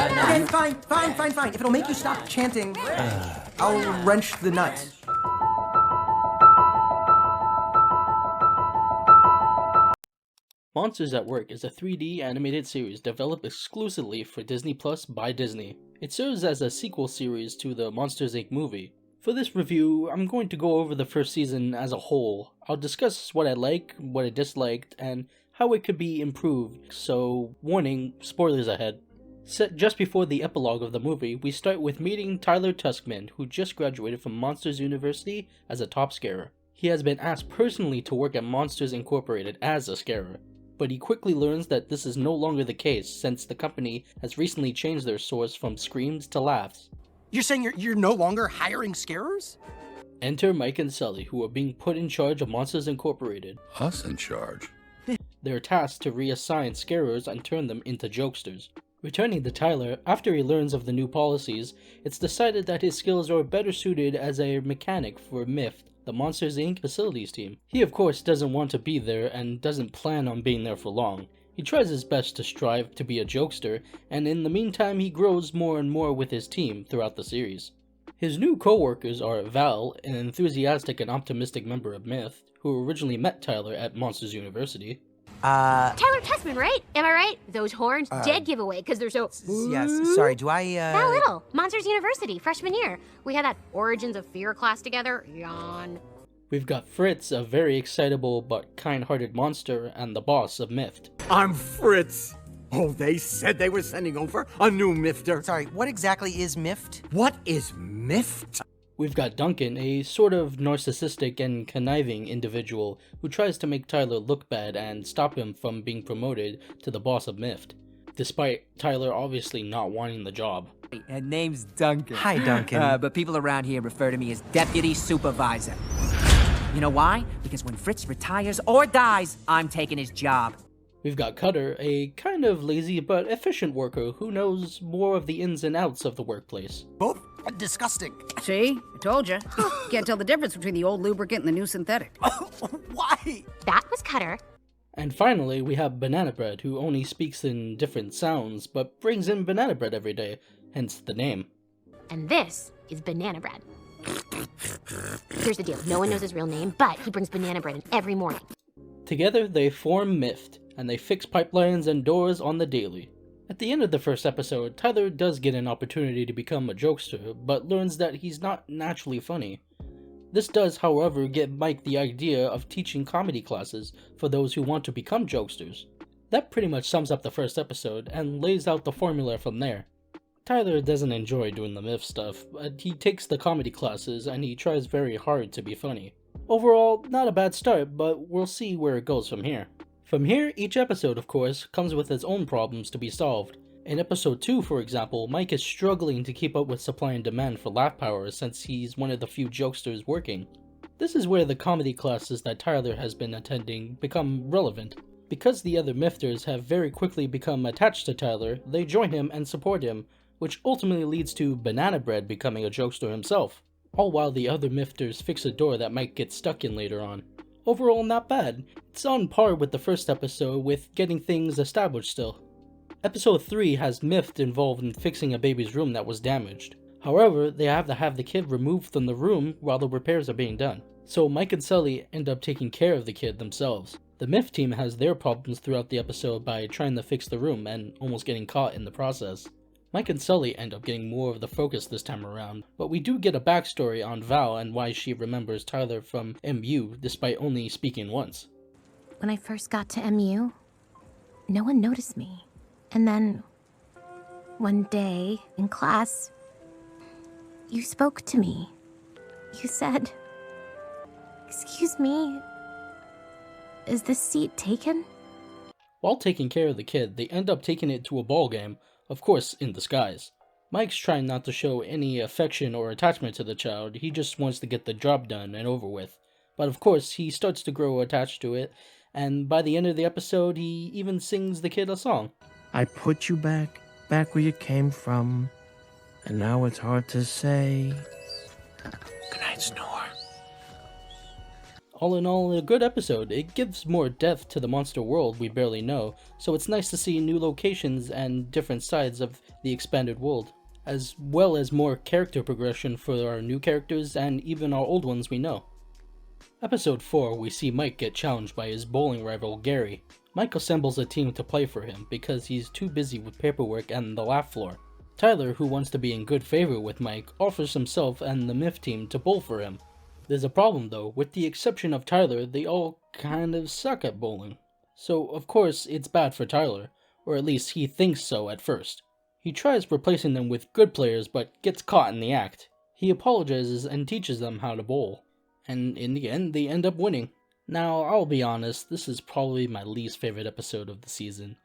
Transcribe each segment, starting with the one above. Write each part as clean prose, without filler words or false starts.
Okay, fine. If it'll make you stop chanting, I'll wrench the nut. Monsters at Work is a 3D animated series developed exclusively for Disney Plus by Disney. It serves as a sequel series to the Monsters Inc. movie. For this review, I'm going to go over the first season as a whole. I'll discuss what I like, what I disliked, and how it could be improved, so warning, spoilers ahead. Set just before the epilogue of the movie, we start with meeting Tyler Tuskman, who just graduated from Monsters University as a top scarer. He has been asked personally to work at Monsters Incorporated as a scarer, but he quickly learns that this is no longer the case since the company has recently changed their source from screams to laughs. You're saying you're no longer hiring scarers? Enter Mike and Sully, who are being put in charge of Monsters Incorporated. Us in charge? They're tasked to reassign scarers and turn them into jokesters. Returning to Tyler, after he learns of the new policies, it's decided that his skills are better suited as a mechanic for MIFT, the Monsters Inc. facilities team. He of course doesn't want to be there and doesn't plan on being there for long. He tries his best to strive to be a jokester, and in the meantime he grows more and more with his team throughout the series. His new co-workers are Val, an enthusiastic and optimistic member of MIFT, who originally met Tyler at Monsters University. Tyler Tessman, right? Am I right? Those horns, dead giveaway, because they're so... Yes, sorry, do I, Val Little, Monsters University, freshman year. We had that Origins of Fear class together. Yawn. We've got Fritz, a very excitable but kind-hearted monster, and the boss of MIFT. I'm Fritz. Oh, they said they were sending over a new Mifter. Sorry, what exactly is MIFT? What is Mift? We've got Duncan, a sort of narcissistic and conniving individual who tries to make Tyler look bad and stop him from being promoted to the boss of MIFT, despite Tyler obviously not wanting the job. And name's Duncan. Hi, Duncan. But people around here refer to me as Deputy Supervisor. You know why? Because when Fritz retires or dies, I'm taking his job. We've got Cutter, a kind of lazy but efficient worker who knows more of the ins and outs of the workplace. Both disgusting. See? I told you. Can't tell the difference between the old lubricant and the new synthetic. Why? That was Cutter. And finally, we have Banana Bread, who only speaks in different sounds, but brings in banana bread every day, hence the name. And this is Banana Bread. Here's the deal. No one knows his real name, but he brings banana bread in every morning. Together, they form MIFT, and they fix pipelines and doors on the daily. At the end of the first episode, Tyler does get an opportunity to become a jokester, but learns that he's not naturally funny. This does, however, get Mike the idea of teaching comedy classes for those who want to become jokesters. That pretty much sums up the first episode, and lays out the formula from there. Tyler doesn't enjoy doing the MIFT stuff, but he takes the comedy classes and he tries very hard to be funny. Overall, not a bad start, but we'll see where it goes from here. From here, each episode, of course, comes with its own problems to be solved. In episode 2, for example, Mike is struggling to keep up with supply and demand for laugh power since he's one of the few jokesters working. This is where the comedy classes that Tyler has been attending become relevant. Because the other Mifters have very quickly become attached to Tyler, they join him and support him, which ultimately leads to Banana Bread becoming a jokester himself, all while the other Mifters fix a door that Mike gets stuck in later on. Overall, not bad. It's on par with the first episode with getting things established still. Episode 3 has MIFT involved in fixing a baby's room that was damaged. However, they have to have the kid removed from the room while the repairs are being done. So Mike and Sully end up taking care of the kid themselves. The MIFT team has their problems throughout the episode by trying to fix the room and almost getting caught in the process. Mike and Sully end up getting more of the focus this time around, but we do get a backstory on Val and why she remembers Tyler from MU despite only speaking once. When I first got to MU, no one noticed me. And then, one day in class, you spoke to me. You said, "Excuse me, is this seat taken?" While taking care of the kid, they end up taking it to a ball game, of course in disguise. Mike's trying not to show any affection or attachment to the child, he just wants to get the job done and over with. But of course, he starts to grow attached to it, and by the end of the episode, he even sings the kid a song. I put you back where you came from, and now it's hard to say. Good night, Snore. All in all, a good episode. It gives more depth to the monster world we barely know, so it's nice to see new locations and different sides of the expanded world, as well as more character progression for our new characters and even our old ones we know. Episode 4, we see Mike get challenged by his bowling rival Gary. Mike assembles a team to play for him because he's too busy with paperwork and the laugh floor. Tyler, who wants to be in good favor with Mike, offers himself and the Myth team to bowl for him. There's a problem though, with the exception of Tyler, they all kind of suck at bowling. So of course it's bad for Tyler, or at least he thinks so at first. He tries replacing them with good players but gets caught in the act. He apologizes and teaches them how to bowl, and in the end they end up winning. Now I'll be honest, this is probably my least favorite episode of the season.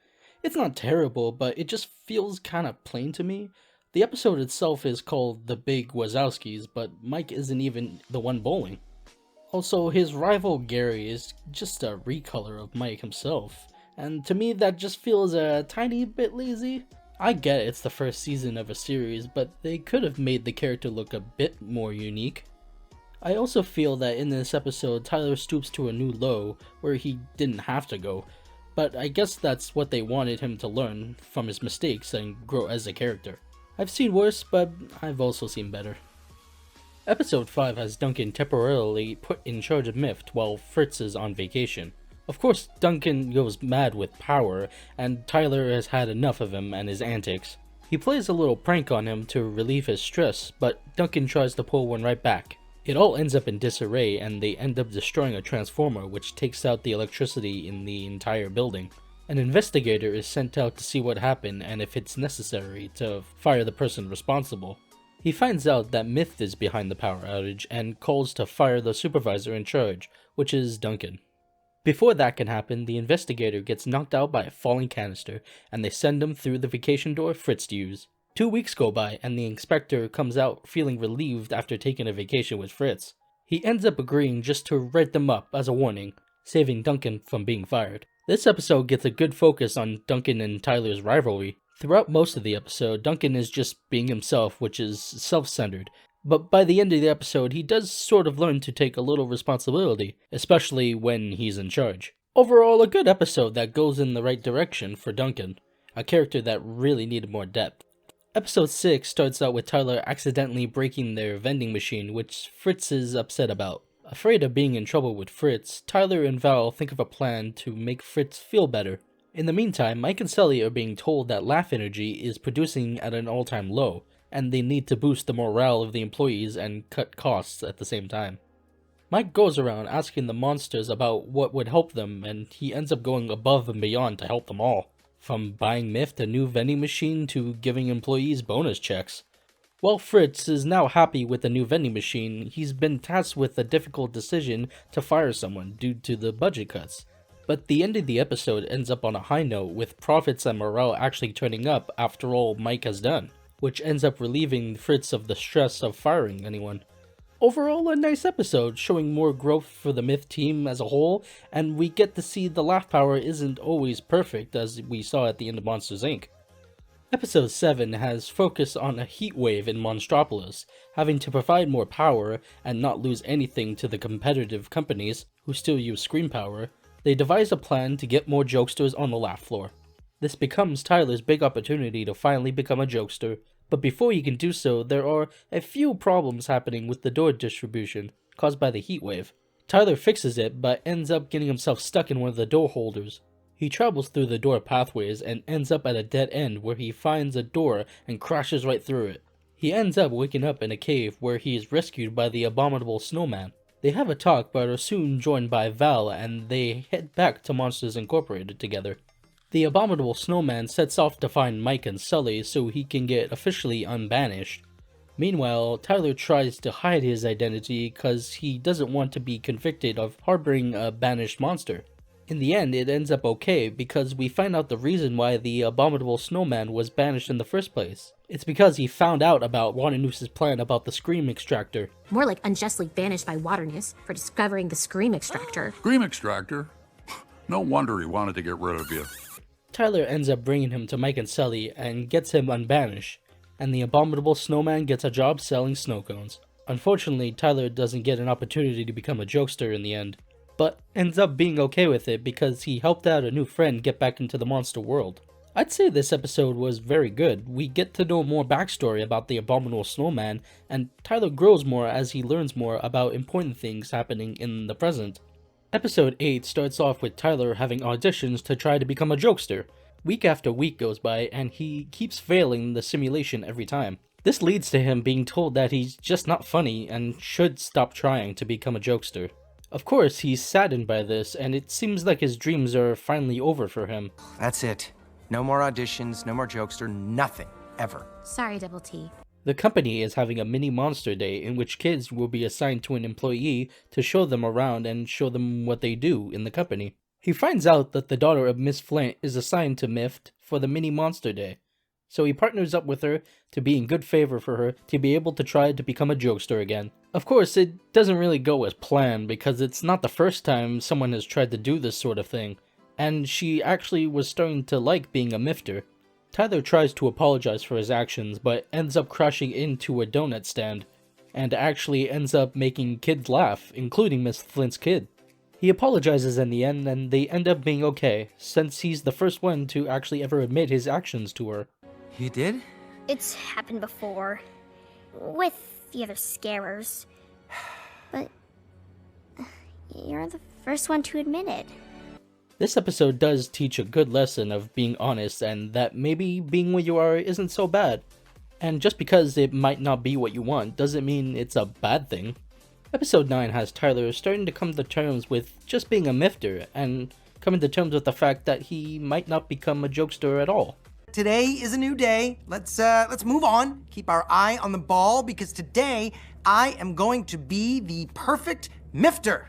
It's not terrible, but it just feels kinda plain to me. The episode itself is called The Big Wazowskis, but Mike isn't even the one bowling. Also, his rival Gary is just a recolor of Mike himself, and to me that just feels a tiny bit lazy. I get it's the first season of a series, but they could have made the character look a bit more unique. I also feel that in this episode Tyler stoops to a new low where he didn't have to go, but I guess that's what they wanted him to learn from his mistakes and grow as a character. I've seen worse, but I've also seen better. Episode 5 has Duncan temporarily put in charge of Myft while Fritz is on vacation. Of course, Duncan goes mad with power, and Tyler has had enough of him and his antics. He plays a little prank on him to relieve his stress, but Duncan tries to pull one right back. It all ends up in disarray, and they end up destroying a transformer which takes out the electricity in the entire building. An investigator is sent out to see what happened and if it's necessary to fire the person responsible. He finds out that Myth is behind the power outage and calls to fire the supervisor in charge, which is Duncan. Before that can happen, the investigator gets knocked out by a falling canister and they send him through the vacation door Fritz used. 2 weeks go by and the inspector comes out feeling relieved after taking a vacation with Fritz. He ends up agreeing just to write them up as a warning, saving Duncan from being fired. This episode gets a good focus on Duncan and Tyler's rivalry. Throughout most of the episode, Duncan is just being himself, which is self-centered. But by the end of the episode, he does sort of learn to take a little responsibility, especially when he's in charge. Overall, a good episode that goes in the right direction for Duncan, a character that really needed more depth. Episode 6 starts out with Tyler accidentally breaking their vending machine, which Fritz is upset about. Afraid of being in trouble with Fritz, Tyler and Val think of a plan to make Fritz feel better. In the meantime, Mike and Sully are being told that Laugh Energy is producing at an all-time low, and they need to boost the morale of the employees and cut costs at the same time. Mike goes around asking the monsters about what would help them, and he ends up going above and beyond to help them all. From buying Myth a new vending machine to giving employees bonus checks. While Fritz is now happy with the new vending machine, he's been tasked with a difficult decision to fire someone due to the budget cuts. But the end of the episode ends up on a high note with profits and morale actually turning up after all Mike has done, which ends up relieving Fritz of the stress of firing anyone. Overall, a nice episode, showing more growth for the Myth team as a whole, and we get to see the laugh power isn't always perfect as we saw at the end of Monsters Inc. Episode 7 has focus on a heat wave in Monstropolis, having to provide more power and not lose anything to the competitive companies who still use screen power. They devise a plan to get more jokesters on the laugh floor. This becomes Tyler's big opportunity to finally become a jokester, but before he can do so, there are a few problems happening with the door distribution caused by the heat wave. Tyler fixes it, but ends up getting himself stuck in one of the door holders. He travels through the door pathways and ends up at a dead end where he finds a door and crashes right through it. He ends up waking up in a cave where he is rescued by the abominable snowman. They have a talk but are soon joined by Val and they head back to Monsters Incorporated together. The abominable snowman sets off to find Mike and Sully so he can get officially unbanished. Meanwhile, Tyler tries to hide his identity because he doesn't want to be convicted of harboring a banished monster. In the end, it ends up okay because we find out the reason why the abominable snowman was banished in the first place. It's because he found out about Waternoose' plan about the Scream Extractor. More like unjustly banished by Waternoose for discovering the Scream Extractor. Scream Extractor? No wonder he wanted to get rid of you. Tyler ends up bringing him to Mike and Sully and gets him unbanished, and the abominable snowman gets a job selling snow cones. Unfortunately, Tyler doesn't get an opportunity to become a jokester in the end, but ends up being okay with it because he helped out a new friend get back into the monster world. I'd say this episode was very good. We get to know more backstory about the abominable snowman, and Tyler grows more as he learns more about important things happening in the present. Episode 8 starts off with Tyler having auditions to try to become a jokester. Week after week goes by, and he keeps failing the simulation every time. This leads to him being told that he's just not funny and should stop trying to become a jokester. Of course, he's saddened by this, and it seems like his dreams are finally over for him. That's it. No more auditions, no more jokester, nothing. Ever. Sorry, Double T. The company is having a mini monster day in which kids will be assigned to an employee to show them around and show them what they do in the company. He finds out that the daughter of Miss Flint is assigned to Mift for the mini monster day, so he partners up with her to be in good favor for her to be able to try to become a jokester again. Of course, it doesn't really go as planned because it's not the first time someone has tried to do this sort of thing, and she actually was starting to like being a Mifter. Tyler tries to apologize for his actions, but ends up crashing into a donut stand, and actually ends up making kids laugh, including Miss Flint's kid. He apologizes in the end, and they end up being okay, since he's the first one to actually ever admit his actions to her. You did? It's happened before. With the other scarers. But you're the first one to admit it. This episode does teach a good lesson of being honest and that maybe being what you are isn't so bad. And just because it might not be what you want doesn't mean it's a bad thing. Episode 9 has Tyler starting to come to terms with just being a Mifter and coming to terms with the fact that he might not become a jokester at all. Today is a new day. Let's move on. Keep our eye on the ball because today I am going to be the perfect Mifter.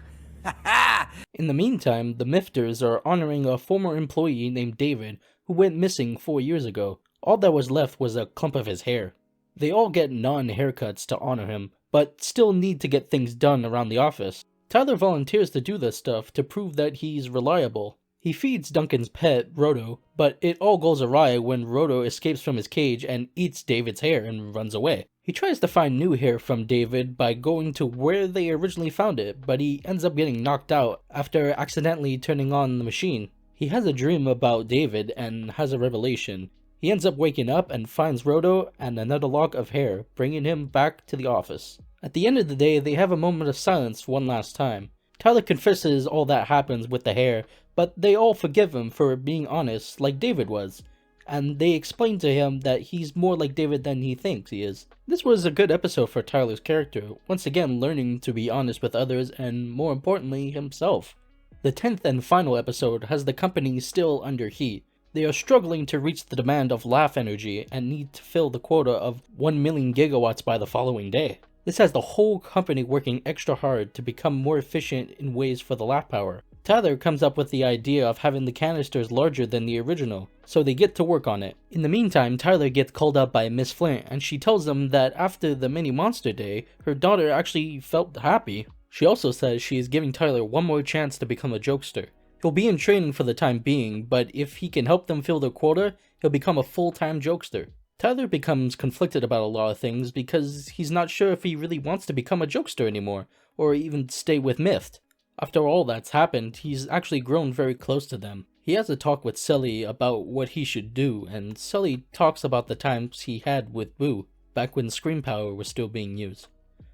In the meantime, the Mifters are honoring a former employee named David who went missing 4 years ago. All that was left was a clump of his hair. They all get non-haircuts to honor him, but still need to get things done around the office. Tyler volunteers to do this stuff to prove that he's reliable. He feeds Duncan's pet, Roto, but it all goes awry when Roto escapes from his cage and eats David's hair and runs away. He tries to find new hair from David by going to where they originally found it, but he ends up getting knocked out after accidentally turning on the machine. He has a dream about David and has a revelation. He ends up waking up and finds Roto and another lock of hair, bringing him back to the office. At the end of the day, they have a moment of silence one last time. Tyler confesses all that happens with the hair, but they all forgive him for being honest like David was, and they explain to him that he's more like David than he thinks he is. This was a good episode for Tyler's character, once again learning to be honest with others and, more importantly, himself. The 10th and final episode has the company still under heat. They are struggling to reach the demand of laugh energy and need to fill the quota of 1 million gigawatts by the following day. This has the whole company working extra hard to become more efficient in ways for the laugh power. Tyler comes up with the idea of having the canisters larger than the original, so they get to work on it. In the meantime, Tyler gets called up by Miss Flint, and she tells him that after the mini monster day, her daughter actually felt happy. She also says she is giving Tyler one more chance to become a jokester. He'll be in training for the time being, but if he can help them fill their quota, he'll become a full-time jokester. Tyler becomes conflicted about a lot of things because he's not sure if he really wants to become a jokester anymore, or even stay with Mift. After all that's happened, he's actually grown very close to them. He has a talk with Sully about what he should do, and Sully talks about the times he had with Boo, back when scream power was still being used.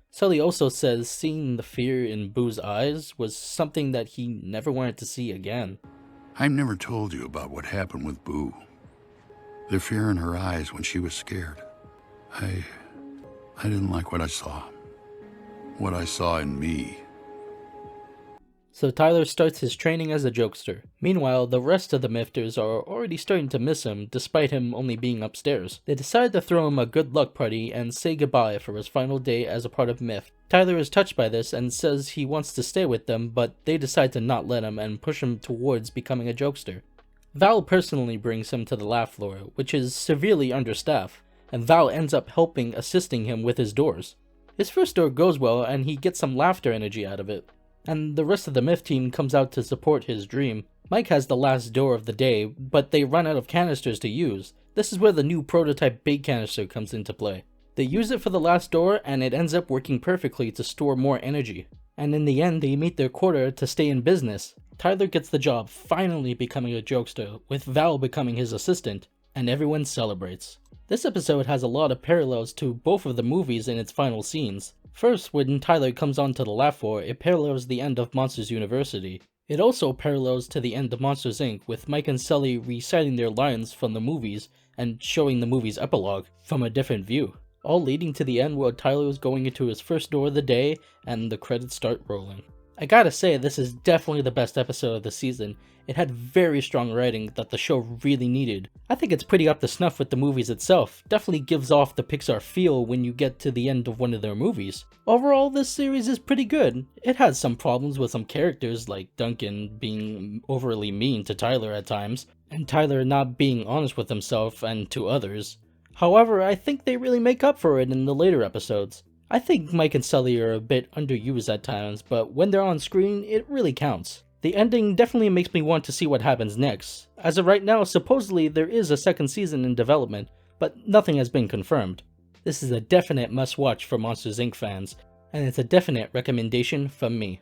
Sully also says seeing the fear in Boo's eyes was something that he never wanted to see again. I never told you about what happened with Boo. The fear in her eyes when she was scared. I didn't like what I saw. What I saw in me. So Tyler starts his training as a jokester. Meanwhile, the rest of the Mifters are already starting to miss him, despite him only being upstairs. They decide to throw him a good luck party and say goodbye for his final day as a part of Mift. Tyler is touched by this and says he wants to stay with them, but they decide to not let him and push him towards becoming a jokester. Val personally brings him to the laugh floor, which is severely understaffed, and Val ends up assisting him with his doors. His first door goes well and he gets some laughter energy out of it, and the rest of the Mift team comes out to support his dream. Mike has the last door of the day, but they run out of canisters to use. This is where the new prototype big canister comes into play. They use it for the last door, and it ends up working perfectly to store more energy. And in the end, they meet their quota to stay in business. Tyler gets the job, finally becoming a jokester, with Val becoming his assistant, and everyone celebrates. This episode has a lot of parallels to both of the movies in its final scenes. First, when Tyler comes onto the laugh floor, it parallels the end of Monsters University. It also parallels to the end of Monsters Inc., with Mike and Sully reciting their lines from the movies and showing the movie's epilogue from a different view, all leading to the end where Tyler is going into his first door of the day and the credits start rolling. I gotta say, this is definitely the best episode of the season. It had very strong writing that the show really needed. I think it's pretty up to snuff with the movies itself, definitely gives off the Pixar feel when you get to the end of one of their movies. Overall, this series is pretty good. It has some problems with some characters like Duncan being overly mean to Tyler at times, and Tyler not being honest with himself and to others. However, I think they really make up for it in the later episodes. I think Mike and Sully are a bit underused at times, but when they're on screen, it really counts. The ending definitely makes me want to see what happens next. As of right now, supposedly there is a second season in development, but nothing has been confirmed. This is a definite must-watch for Monsters Inc. fans, and it's a definite recommendation from me.